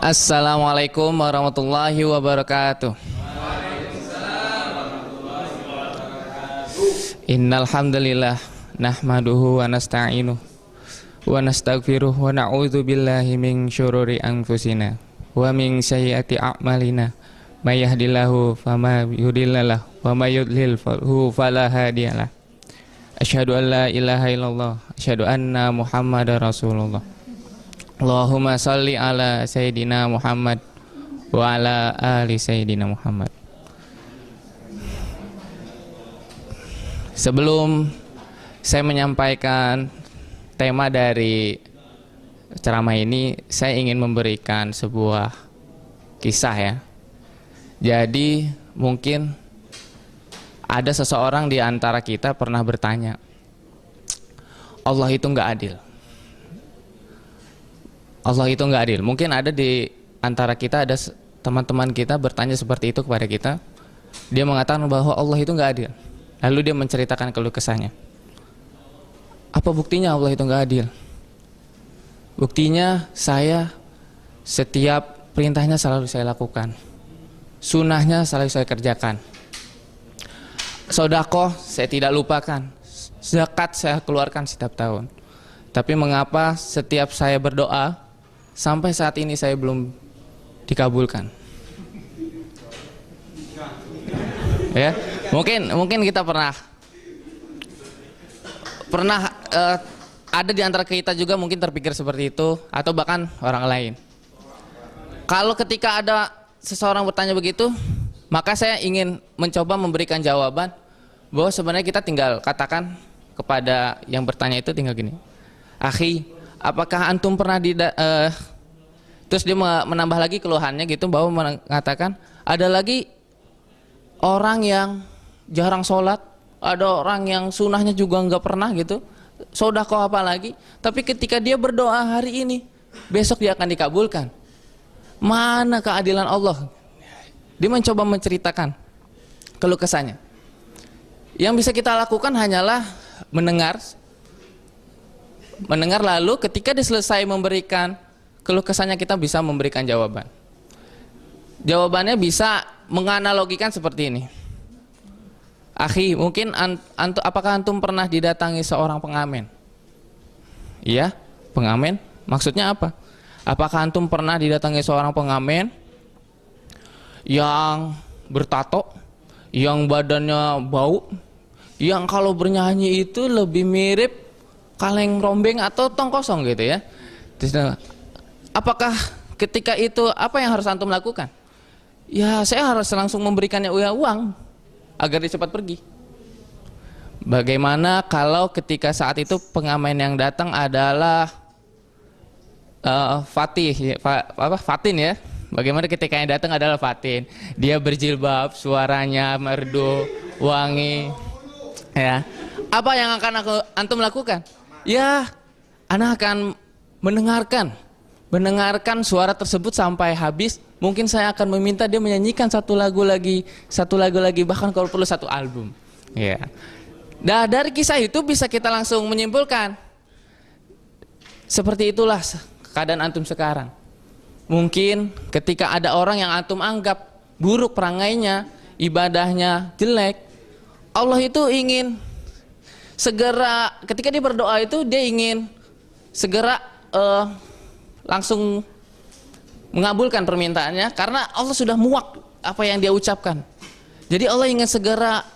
Assalamualaikum warahmatullahi wabarakatuh. Innal hamdalillah nahmaduhu wa nasta'inuhu wa nastaghfiruh wa na'udzu billahi min syururi anfusina wa min sayyiati a'malina. May yahdihillahu fama mudhillalah wa may yudlil fala hadiyalah. Asyhadu an la ilaha illallah, asyhadu anna Muhammadar Rasulullah. Allahumma salli ala Sayyidina Muhammad wa ala ali Sayyidina Muhammad. Sebelum saya menyampaikan tema dari ceramah ini, saya ingin memberikan sebuah kisah ya. Jadi mungkin ada seseorang di antara kita pernah bertanya, Allah itu nggak adil. Allah itu nggak adil. Mungkin ada di antara kita, ada teman-teman kita bertanya seperti itu kepada kita. Dia mengatakan bahwa Allah itu nggak adil. Lalu dia menceritakan keluh kesahnya. Apa buktinya Allah itu nggak adil? Buktinya saya setiap perintahnya selalu saya lakukan, sunnahnya selalu saya kerjakan, sedekah saya tidak lupakan, zakat saya keluarkan setiap tahun. Tapi mengapa setiap saya berdoa sampai saat ini saya belum dikabulkan? Ya, mungkin kita pernah ada di antara kita juga mungkin terpikir seperti itu, atau bahkan orang lain. Kalau ketika ada seseorang bertanya begitu, maka saya ingin mencoba memberikan jawaban bahwa sebenarnya kita tinggal katakan kepada yang bertanya itu tinggal gini, akhi, apakah antum pernah terus dia menambah lagi keluhannya gitu, bahwa mengatakan ada lagi orang yang jarang sholat, ada orang yang sunnahnya juga nggak pernah gitu, sedekah apa lagi, tapi ketika dia berdoa hari ini, besok dia akan dikabulkan. Mana keadilan Allah? Dia mencoba menceritakan keluh kesahnya. Yang bisa kita lakukan hanyalah mendengar, lalu ketika dia selesai memberikan keluh kesahnya, kita bisa memberikan jawaban. Jawabannya bisa menganalogikan seperti ini. Akhi, mungkin apakah antum pernah didatangi seorang pengamen? Iya, pengamen. Maksudnya apa? Apakah antum pernah didatangi seorang pengamen yang bertato, yang badannya bau, yang kalau bernyanyi itu lebih mirip kaleng rombeng atau tong kosong gitu ya? Terus, apakah ketika itu apa yang harus antum lakukan? Ya, saya harus langsung memberikannya uang agar dia cepat pergi. Bagaimana kalau ketika saat itu pengamen yang datang adalah Fatin ya? Bagaimana ketika yang datang adalah Fatin? Dia berjilbab, suaranya merdu, wangi, ya. Apa yang akan antum lakukan? Ya, ana akan mendengarkan suara tersebut sampai habis. Mungkin saya akan meminta dia menyanyikan satu lagu lagi, bahkan kalau perlu satu album. Ya. Nah, dari kisah itu bisa kita langsung menyimpulkan, seperti itulah keadaan antum sekarang. Mungkin ketika ada orang yang antum anggap buruk perangainya, ibadahnya jelek, Allah itu ingin segera, ketika dia berdoa itu dia ingin segera langsung mengabulkan permintaannya, karena Allah sudah muak apa yang dia ucapkan. Jadi Allah ingin segera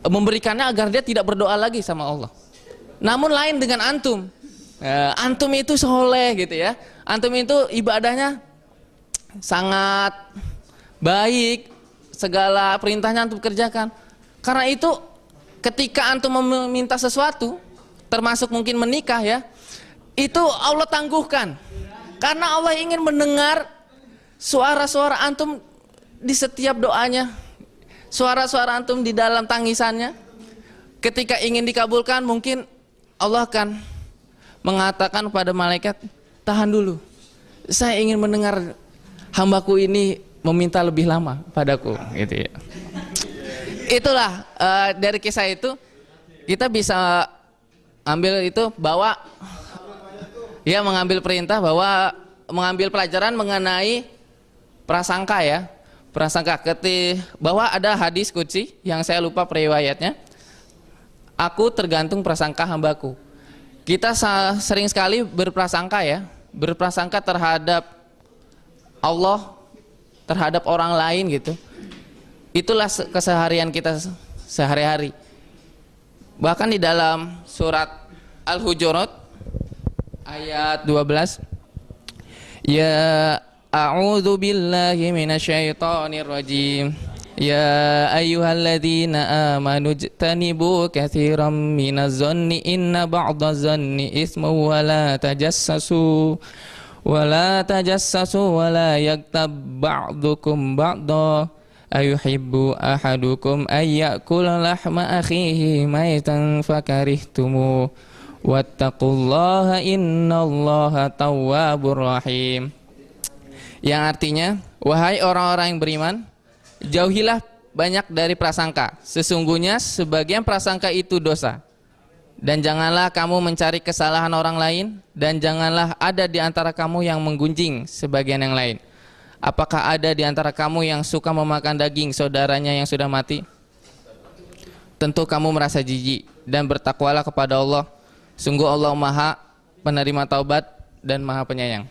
memberikannya agar dia tidak berdoa lagi sama Allah. Namun lain dengan antum. Antum itu soleh gitu ya. Antum itu ibadahnya sangat baik, segala perintahnya antum kerjakan. Karena itu ketika antum meminta sesuatu, termasuk mungkin menikah ya, itu Allah tangguhkan. Karena Allah ingin mendengar suara-suara antum di setiap doanya, suara-suara antum di dalam tangisannya. Ketika ingin dikabulkan, mungkin Allah akan mengatakan pada malaikat, tahan dulu, saya ingin mendengar hambaku ini meminta lebih lama padaku, gitu ya. Itulah dari kisah itu kita bisa ambil itu bahwa ya mengambil perintah bahwa mengambil pelajaran mengenai prasangka ya. Prasangka bahwa ada hadis qudsi yang saya lupa periwayatnya. Aku tergantung prasangka hambaku. Kita sering sekali berprasangka ya, berprasangka terhadap Allah, terhadap orang lain gitu. Itulah keseharian kita sehari-hari. Bahkan di dalam surat Al-Hujurat ayat 12, ya a'udzu billahi minasyaitonir rajim. Ya ayyuhalladzina amanu jtanibu katsiran minaz zanni inna ba'daz zanni ismu wa la tajassasu wa la yaghtab ba'dukum ba'da ayuhibbu ahadukum ayyakula lahma akhihi maitan fakarihtumu wattaqullaha innallaha tawwabur rahim. Yang artinya, wahai orang-orang yang beriman, jauhilah banyak dari prasangka. Sesungguhnya sebagian prasangka itu dosa. Dan janganlah kamu mencari kesalahan orang lain, dan janganlah ada di antara kamu yang menggunjing sebagian yang lain. Apakah ada di antara kamu yang suka memakan daging saudaranya yang sudah mati? Tentu kamu merasa jijik, dan bertakwalah kepada Allah. Sungguh Allah Maha penerima taubat dan Maha penyayang.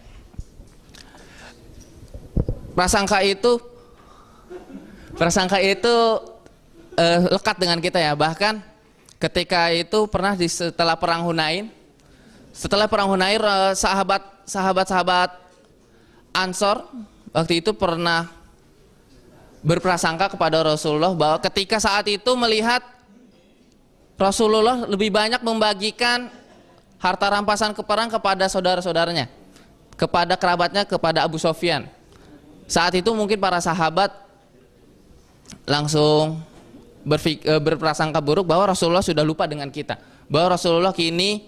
Prasangka itu lekat dengan kita ya. Bahkan ketika itu pernah setelah perang Hunain, sahabat Ansor waktu itu pernah berprasangka kepada Rasulullah bahwa ketika saat itu melihat Rasulullah lebih banyak membagikan harta rampasan ke perang kepada saudara-saudaranya, kepada kerabatnya, kepada Abu Sofyan. Saat itu mungkin para sahabat langsung berprasangka buruk bahwa Rasulullah sudah lupa dengan kita, bahwa Rasulullah kini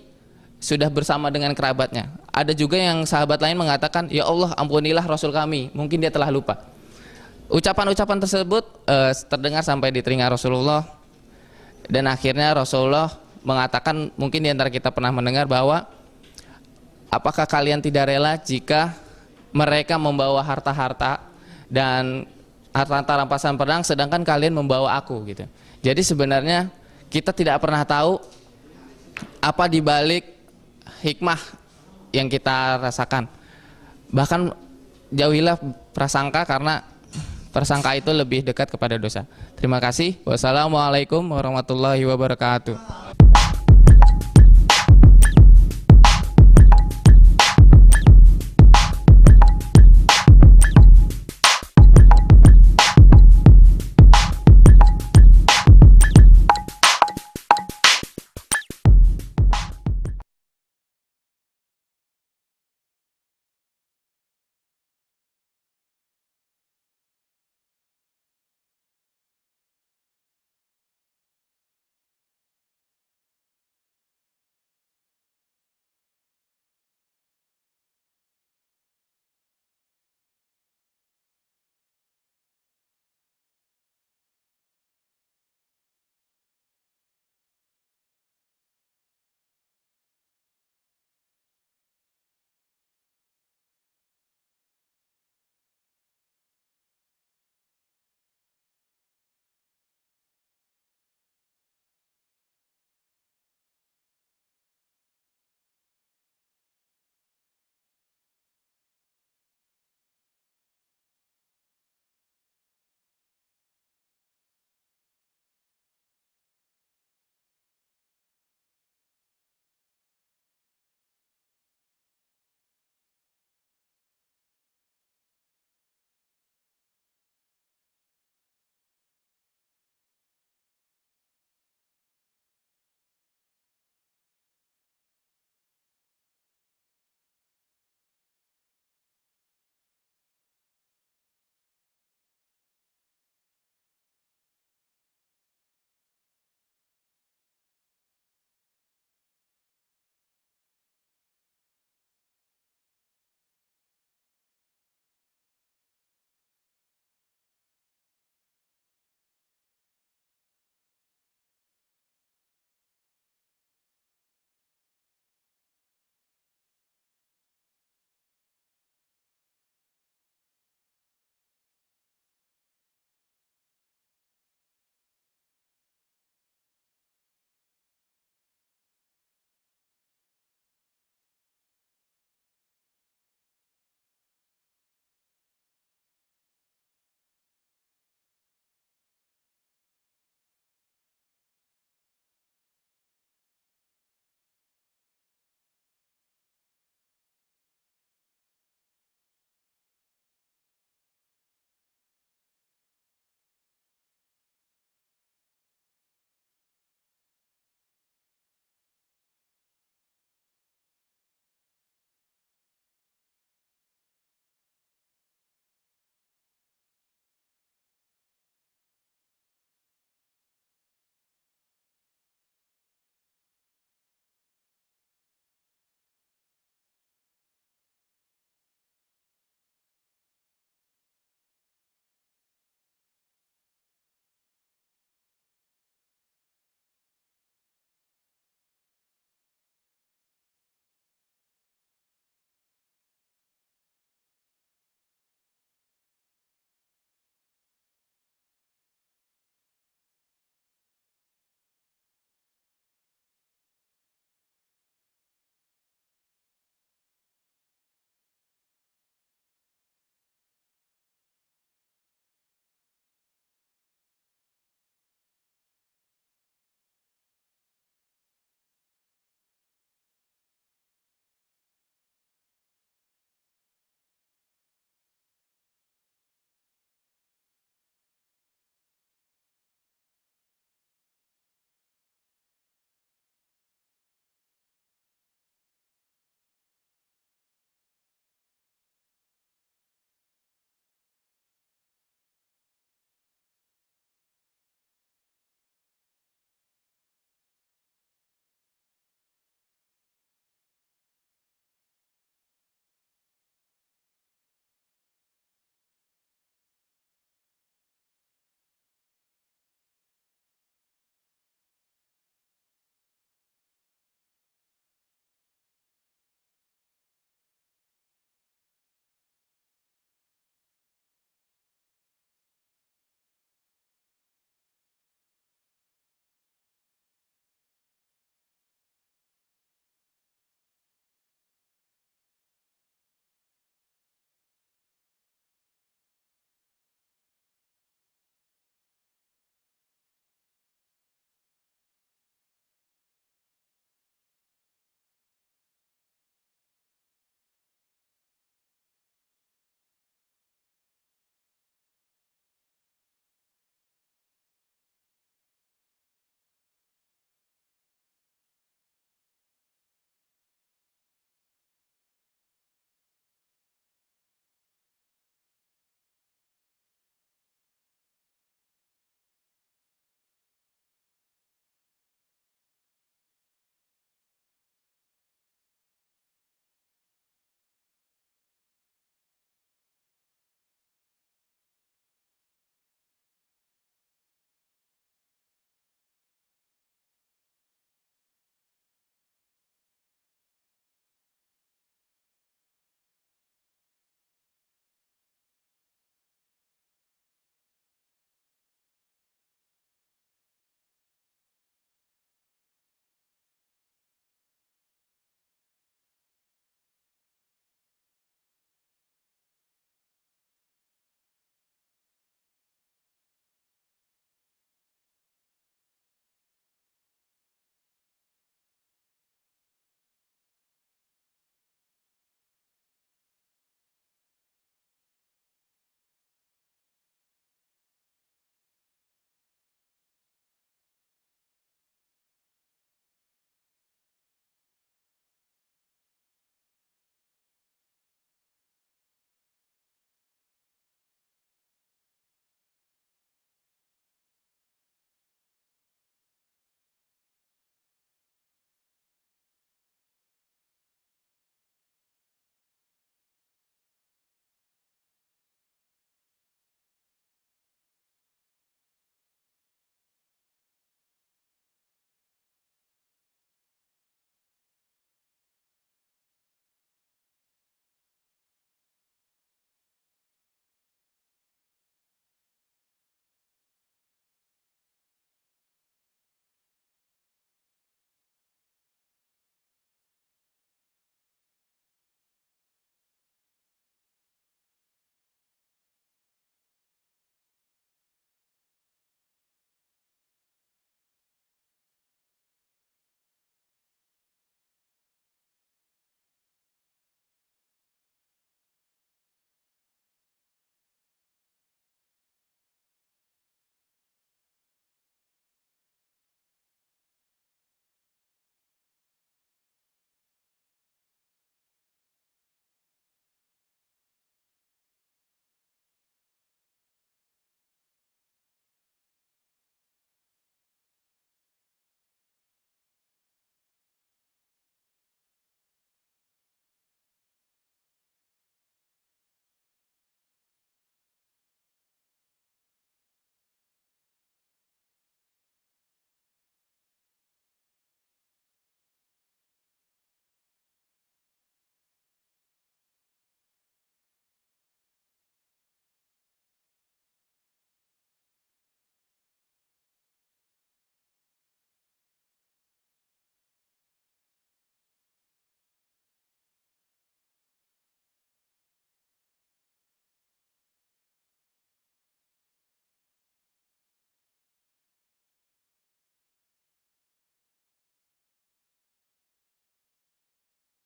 sudah bersama dengan kerabatnya. Ada juga yang sahabat lain mengatakan, ya Allah ampunilah Rasul kami, mungkin dia telah lupa. Ucapan-ucapan tersebut terdengar sampai di telinga Rasulullah, dan akhirnya Rasulullah mengatakan, mungkin di antara kita pernah mendengar bahwa apakah kalian tidak rela jika mereka membawa harta-harta dan harta rampasan perang sedangkan kalian membawa aku gitu. Jadi sebenarnya kita tidak pernah tahu apa di balik hikmah yang kita rasakan. Bahkan jauhilah prasangka karena prasangka itu lebih dekat kepada dosa. Terima kasih. Wassalamualaikum warahmatullahi wabarakatuh.